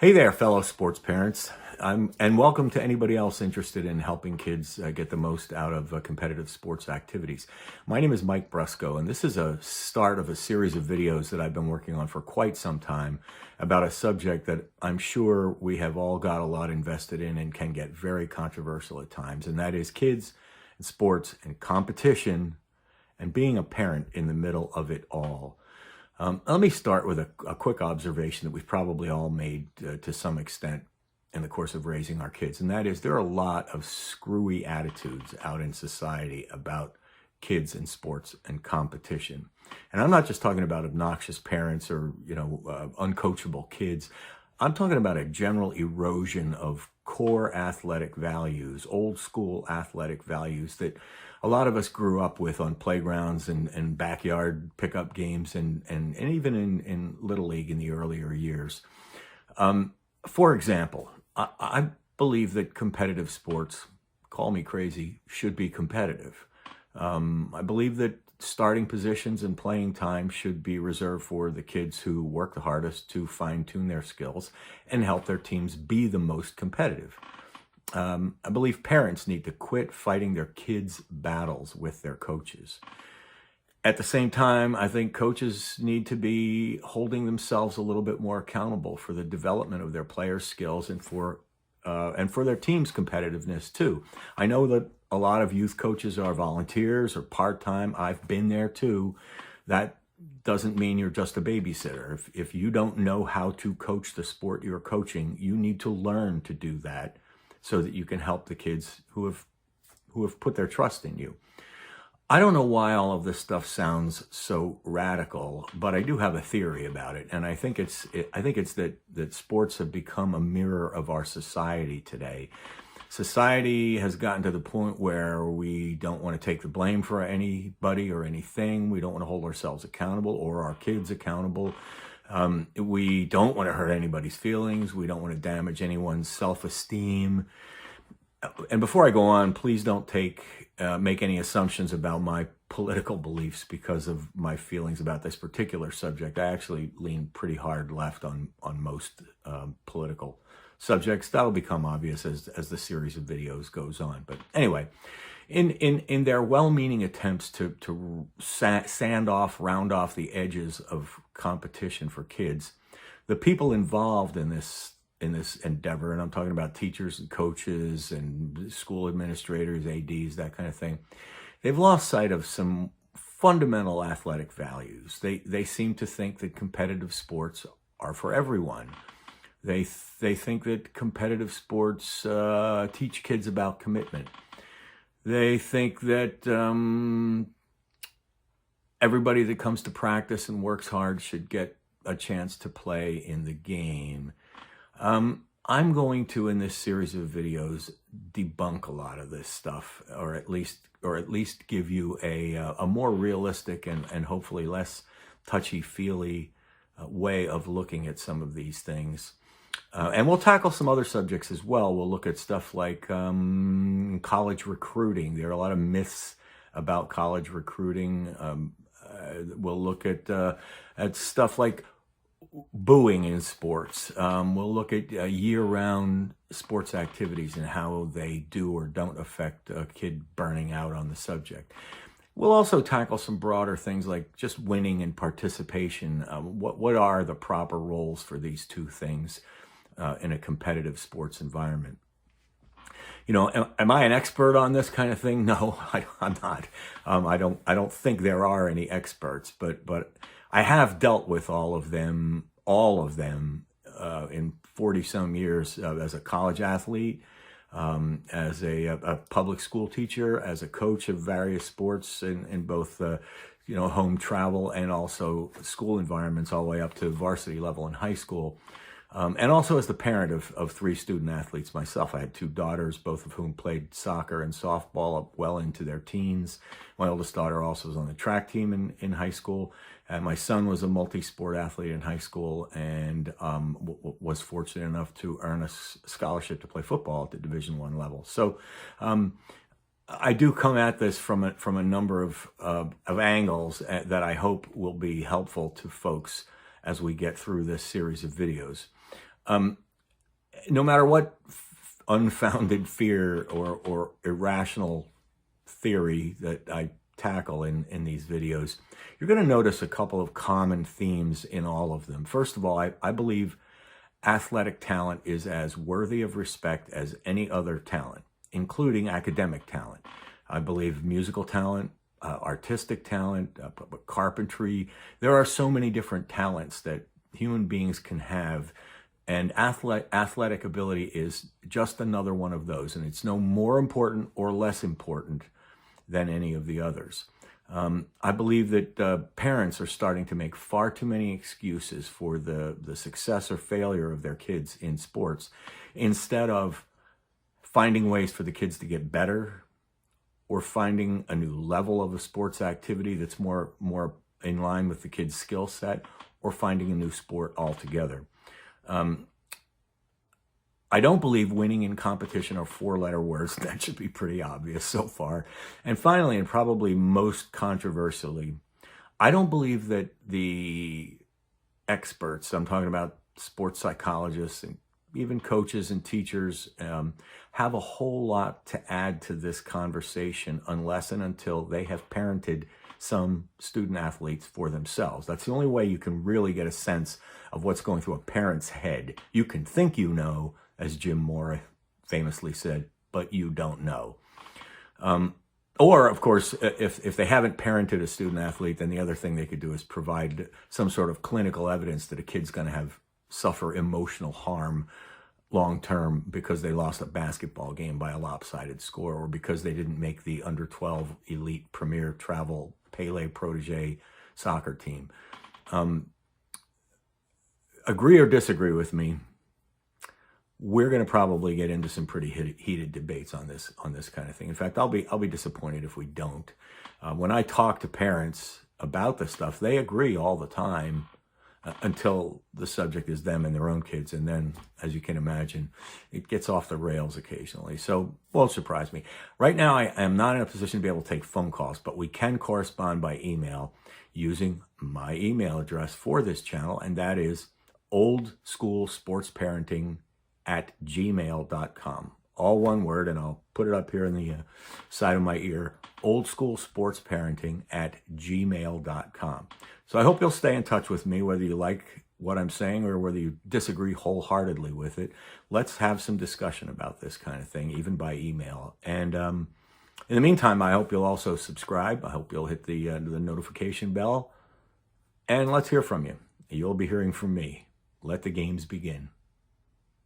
Hey there, fellow sports parents, and welcome to anybody else interested in helping kids get the most out of competitive sports activities. My name is Mike Brusco, and this is a start of a series of videos that I've been working on for quite some time about a subject that I'm sure we have all got a lot invested in and can get very controversial at times, and that is kids and sports and competition and being a parent in the middle of it all. Let me start with a quick observation that we've probably all made to some extent in the course of raising our kids, and that is there are a lot of screwy attitudes out in society about kids and sports and competition. And I'm not just talking about obnoxious parents or, uncoachable kids. I'm talking about a general erosion of core athletic values, old school athletic values that a lot of us grew up with on playgrounds and backyard pickup games and even in Little League in the earlier years. For example, I believe that competitive sports, call me crazy, should be competitive. I believe that starting positions and playing time should be reserved for the kids who work the hardest to fine-tune their skills and help their teams be the most competitive. I believe parents need to quit fighting their kids' battles with their coaches. At the same time, I think coaches need to be holding themselves a little bit more accountable for the development of their players' skills and for their team's competitiveness too. I know that a lot of youth coaches are volunteers or part-time. I've been there too. That doesn't mean you're just a babysitter. If you don't know how to coach the sport you're coaching, you need to learn to do that so that you can help the kids who have put their trust in you. I don't know why all of this stuff sounds so radical, but I do have a theory about it, and I think it's that sports have become a mirror of our society today. Society has gotten to the point where we don't want to take the blame for anybody or anything. We don't want to hold ourselves accountable or our kids accountable. We don't want to hurt anybody's feelings. We don't want to damage anyone's self-esteem. And before I go on, please don't make any assumptions about my political beliefs because of my feelings about this particular subject. I actually lean pretty hard left on most political subjects. That'll become obvious as the series of videos goes on. But anyway, in their well-meaning attempts to round off the edges of competition for kids, the people involved in this endeavor, and I'm talking about teachers and coaches and school administrators, ADs, that kind of thing, they've lost sight of some fundamental athletic values. They seem to think that competitive sports are for everyone. They think that competitive sports teach kids about commitment. They think that everybody that comes to practice and works hard should get a chance to play in the game. I'm going to, in this series of videos, debunk a lot of this stuff, or at least give you a more realistic and hopefully less touchy-feely way of looking at some of these things. And we'll tackle some other subjects as well. We'll look at stuff like college recruiting. There are a lot of myths about college recruiting. We'll look at stuff like booing in sports. We'll look at year-round sports activities and how they do or don't affect a kid burning out on the subject. We'll also tackle some broader things like just winning and participation. What are the proper roles for these two things in a competitive sports environment? Am I an expert on this kind of thing? No, I'm not. I don't think there are any experts, but I have dealt with all of them in 40-some years as a college athlete, as a public school teacher, as a coach of various sports in both home travel and also school environments all the way up to varsity level in high school. And also as the parent of 3 student athletes myself. I had 2 daughters, both of whom played soccer and softball up well into their teens. My oldest daughter also was on the track team in high school. And my son was a multi-sport athlete in high school and was fortunate enough to earn a scholarship to play football at the Division I level. So I do come at this from a number of angles that I hope will be helpful to folks as we get through this series of videos. no matter what unfounded fear or irrational theory that I tackle in these videos, you're going to notice a couple of common themes in all of them. First of all, I believe athletic talent is as worthy of respect as any other talent, including academic talent. I believe musical talent, artistic talent, carpentry. There are so many different talents that human beings can have, and athletic ability is just another one of those, and it's no more important or less important than any of the others. I believe that parents are starting to make far too many excuses for the success or failure of their kids in sports, instead of finding ways for the kids to get better, or finding a new level of a sports activity that's more in line with the kid's skill set, or finding a new sport altogether. I don't believe winning in competition are four-letter words. That should be pretty obvious so far. And finally, and probably most controversially, I don't believe that the experts, I'm talking about sports psychologists and even coaches and teachers, have a whole lot to add to this conversation unless and until they have parented some student athletes for themselves. That's the only way you can really get a sense of what's going through a parent's head. You can think you know, as Jim Moore famously said, but you don't know. Or, of course, if they haven't parented a student athlete, then the other thing they could do is provide some sort of clinical evidence that a kid's going to suffer emotional harm long-term because they lost a basketball game by a lopsided score, or because they didn't make the under-12 elite premier travel Pele protege soccer team. Agree or disagree with me, we're going to probably get into some pretty heated debates on this kind of thing. In fact, I'll be disappointed if we don't. When I talk to parents about this stuff, they agree all the time until the subject is them and their own kids, and then, as you can imagine, it gets off the rails occasionally. So won't surprise me. Right now, I am not in a position to be able to take phone calls, but we can correspond by email using my email address for this channel, and that is oldschoolsportsparenting@gmail.com. All one word, and I'll put it up here in the side of my ear, oldschoolsportsparenting@gmail.com. So I hope you'll stay in touch with me, whether you like what I'm saying or whether you disagree wholeheartedly with it. Let's have some discussion about this kind of thing, even by email. And in the meantime, I hope you'll also subscribe. I hope you'll hit the notification bell. And let's hear from you. You'll be hearing from me. Let the games begin.